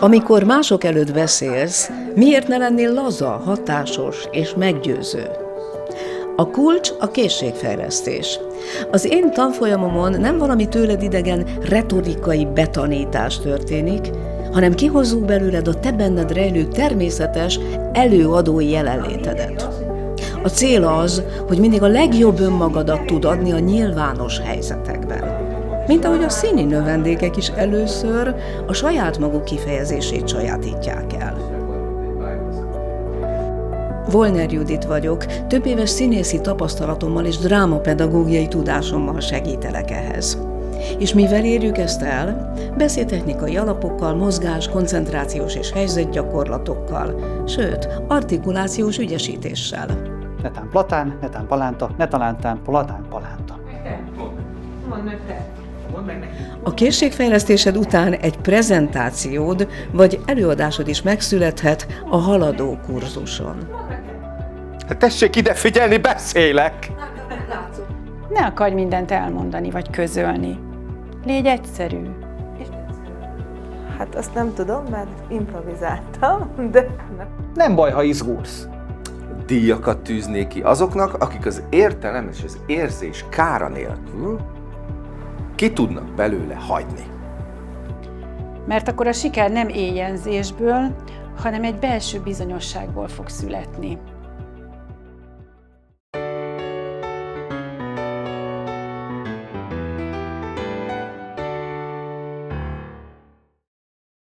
Amikor mások előtt beszélsz, miért ne lennél laza, hatásos és meggyőző? A kulcs a készségfejlesztés. Az én tanfolyamomon nem valami tőled idegen retorikai betanítás történik, hanem kihozzuk belőled a te benned rejlő természetes, előadói jelenlétedet. A cél az, hogy mindig a legjobb önmagadat tud adni a nyilvános helyzetekben. Mint ahogy a színi növendékek is először a saját maguk kifejezését sajátítják el. Volner Judit vagyok, több éves színészi tapasztalatommal és drámapedagógiai tudásommal segítelek ehhez. És mivel érjük ezt el? Beszédtechnikai alapokkal, mozgás, koncentrációs és helyzetgyakorlatokkal, sőt, artikulációs ügyesítéssel. Netán platán, netán palánta, netalántán, platán palánta. Mondd meg te. Mondd meg neki. A készségfejlesztésed után egy prezentációd vagy előadásod is megszülethet a haladó kurzuson. Hát tessék ide figyelni, beszélek! Ne akarj mindent elmondani vagy közölni. Légy egyszerű. Hát azt nem tudom, mert improvizáltam, de... Nem baj, ha izgulsz. Díjakat tűznék ki azoknak, akik az értelem és az érzés kára nélkül ki tudnak belőle hagyni. Mert akkor a siker nem éjjenzésből, hanem egy belső bizonyosságból fog születni.